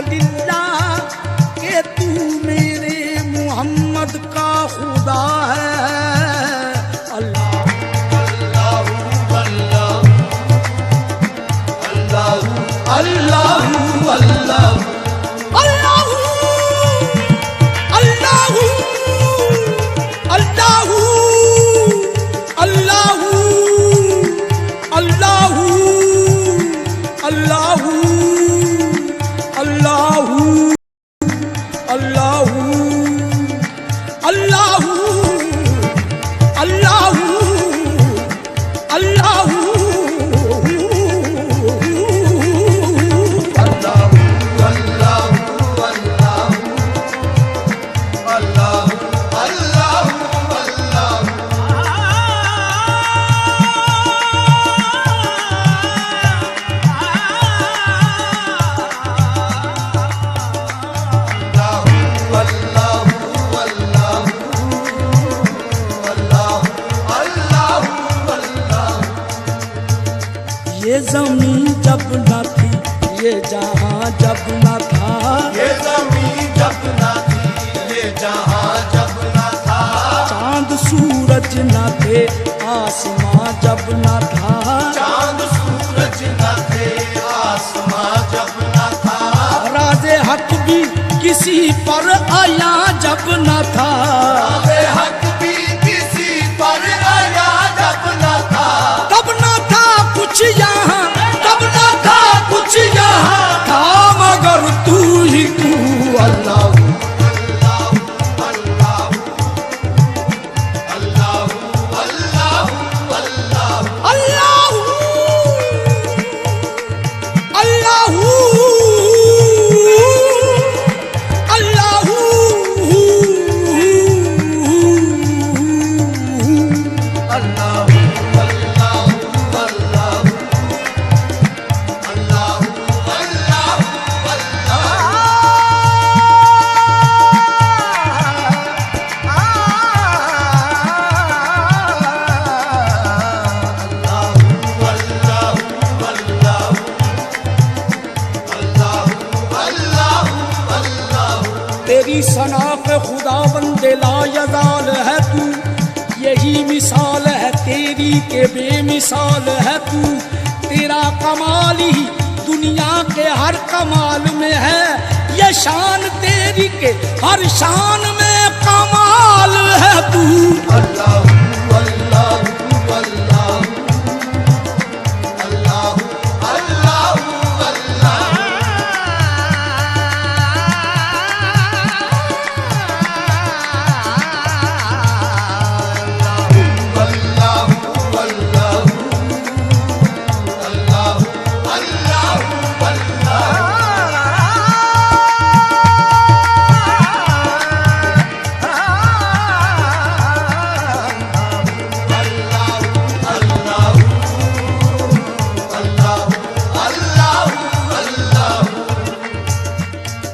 लिल्लाह के तू मेरे मोहम्मद का खुदा है। अल्लाह अल्लाह अल्लाह अल्लाह ये ज़मीन जब न थी, ये जहां जब न था, ये ज़मीन जब न थी, ये जहां जब न था, चांद सूरज न थे, आसमां जब न था, चांद सूरज न थे, आसमां जब न था, राज़े हक भी किसी पर आया जब न था, राज़े हक भी किसी पर आया जब न था, तब न था कुछ यहाँ, तब न था कुछ यहाँ, था मगर तू ही तू। अल्लाह तेरी सना के खुदा बंदे लायज़ाल है तू, यही मिसाल है तेरी के बेमिसाल है तू। तेरा कमाल ही दुनिया के हर कमाल में है, ये शान तेरी के हर शान में कमाल है तू। अल्लाह अल्लाह अल्लाह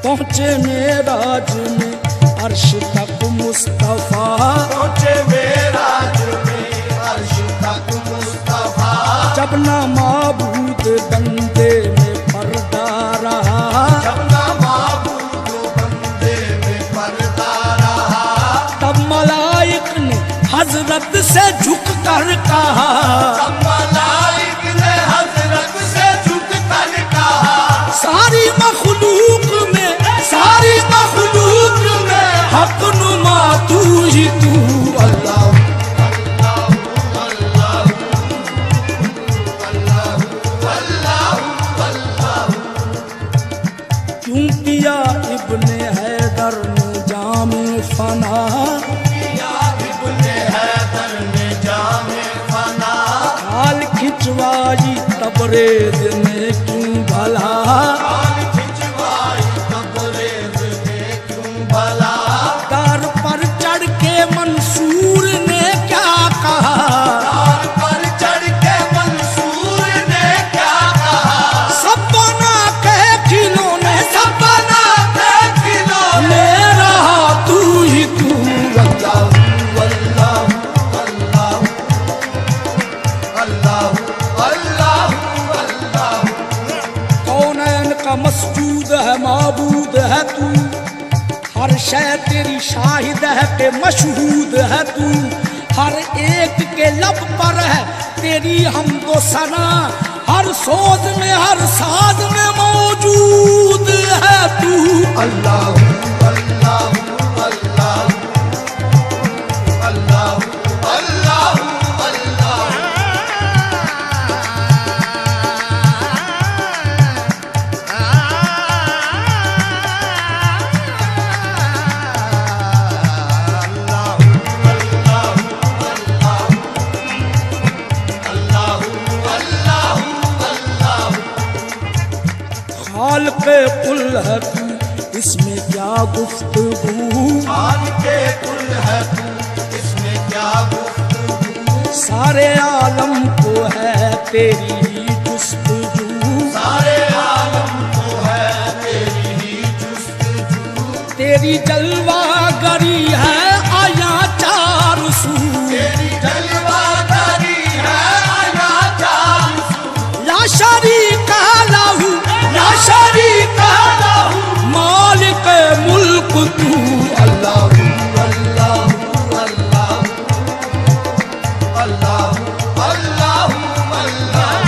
पहुँचे मेराज में अर्श तक मुस्तफा, पहुँचे मेराज में अर्श तक मुस्तफा, जब ना माबूद बंदे में पर्दा रहा, जब ना माबूद बंदे में पर्दा रहा, तब मलाइक ने हजरत से झुक कर कहा, तब मलाइक ने हजरत से झुक कर कहा, सारी मखलूक में, सारी मखलूक में हक नुमा तू ही तू। अल्लाह क्यों किया इब्ने हैदर ने जामे फना, किया इब्ने हैदर ने जामे फना, हाल खिंचवाई तबरेज ने क्यों भला, हाल खिंचवाई तबरेज ने क्यों भला, दार पर चढ़ के मंसूर ने क्या कहा, दार पर चढ़ के मंसूर ने क्या कहा, सब बना के खिलौने, सब बना के खिलौने रहा तू ही तू। अल्लाह अल्लाह अल्लाह अल्लाह अल्लाह अल्लाह, कौनैन का है माबूद है तू, हर शय तेरी शाहिद है के मशहूद है तू, हर एक के लब पर है तेरी हमदो सना, हर सोच में हर साज में मौजूद है तू। अल्लाह अल्लाह अल्लाह अल्लाह अल्लाह खालिक़े कुल है तू, इसमें क्या गुफ्तगू, खालिक़े कुल है तू, इसमें क्या गुफ्तगू, सारे आलम को है तेरी ही जुस्तजू, सारे आलम को है तेरी ही जुस्तजू, तेरी जलवागरी है आया चार सू, तेरी जलवागरी है आया चार सू, ला शरीका लहू ला शरीका लहू, मालिक मुल्क तू। अल्लाह अल्लाह अल्लाह अल्लाह अल्लाह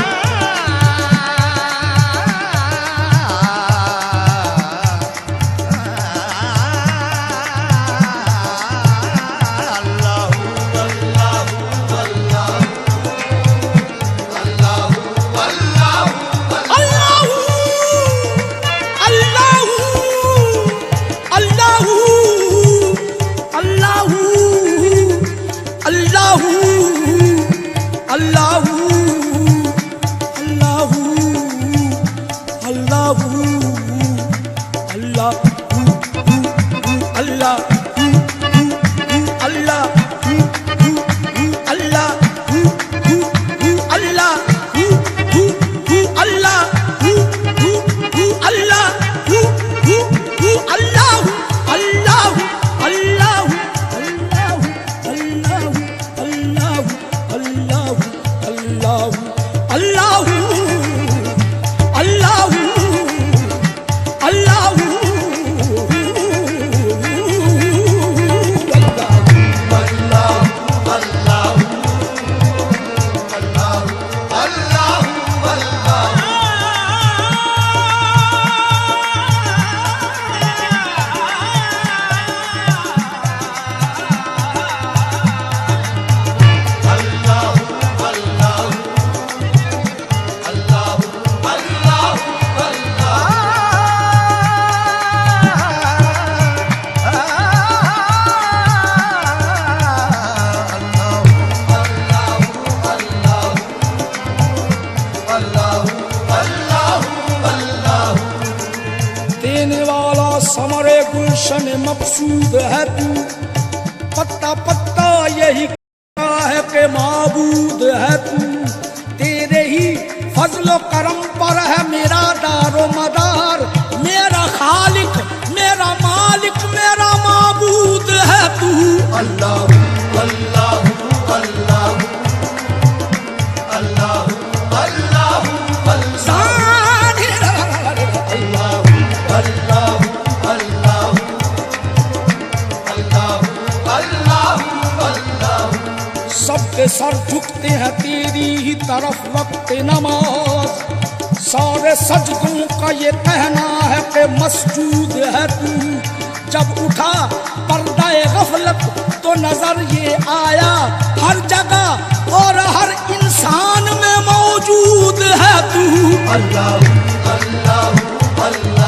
समरे गुलशन मकसूद है तू, पत्ता पत्ता यही है के माबूद है तू, तेरे ही फजलो करम पर है मेरा दारो मदार, मेरा खालिक मेरा मालिक मेरा माबूद है तू। अल्लाह अल्लाह अल्लाह अल्लाह अल्लाह सबके सर झुकते हैं तेरी ही तरफ वक्त नमाज, सारे सजदों का ये कहना है कि मसजूद है तू, जब उठा पर्दा गफलत तो नजर ये आया हर जगह और हर इंसान में मौजूद है तू। अल्लाह अल्लाह अल्लाह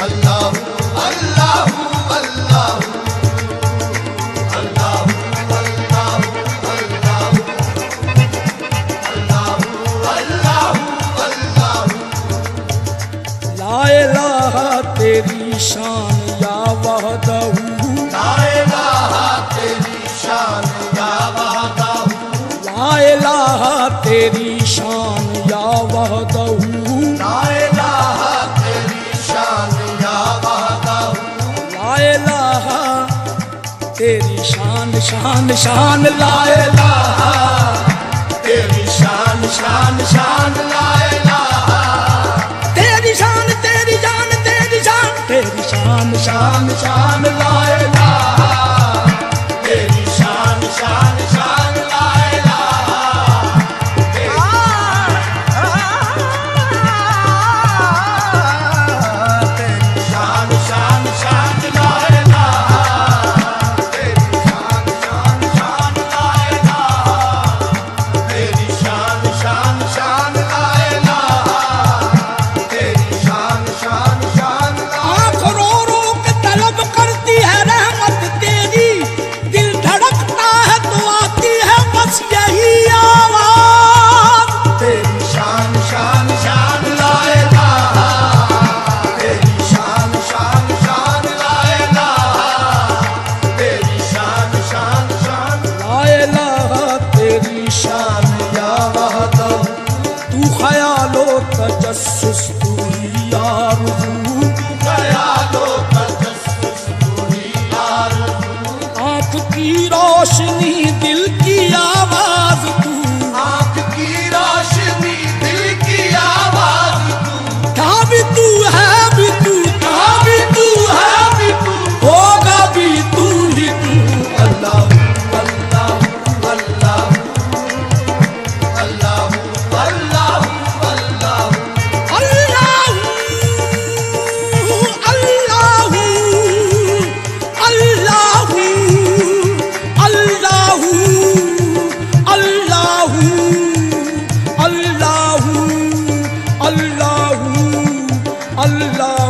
अल्लाह अल्लाह अल्लाह तेरी शान या वहदहू, ला इलाहा तेरी शान या वहदहू, ला इलाहा तेरी शान या वहदहू, ला इलाहा तेरी शान या वहदहू, ला इलाहा तेरी शान शान शान, ला इलाहा तेरी शान शान शान, ला इलाहा तेरी शान शान शान शान ला इलाहा, तेरी शान शान शान ला इलाहा, तेरी शान शान शान ला इलाहा, तेरी शान शान शान ला इलाहा, तेरी शान शान शान ला इलाहा, तेरी शान शान शान ला आँख रो रो के तलब करती है रहमत तेरी, दिल धड़कता है तो आती है बस यही आवाज। तेरी शान शान शान ला इलाहा, तेरी शान शान शान ला इलाहा, तेरी शान शान शान ला इलाहा तेरी शान या वहदत, तू ख्यालो तजस्सुस तू ही आरज़ू, ख्यालो तजस्सुस तू ही आरज़ू, आँख की रोशनी दिल की आवाज तू, आँख की रोशनी दिल की आवाज़ तू, था भी तू है भी तू, था भी तू है भी तू, होगा भी तू ही तू। अल्लाह अल्लाह अल्लाह अल्लाह अल्लाह अल्लाह अल्लाह अल्लाह अल्लाह अल्लाह अल्लाह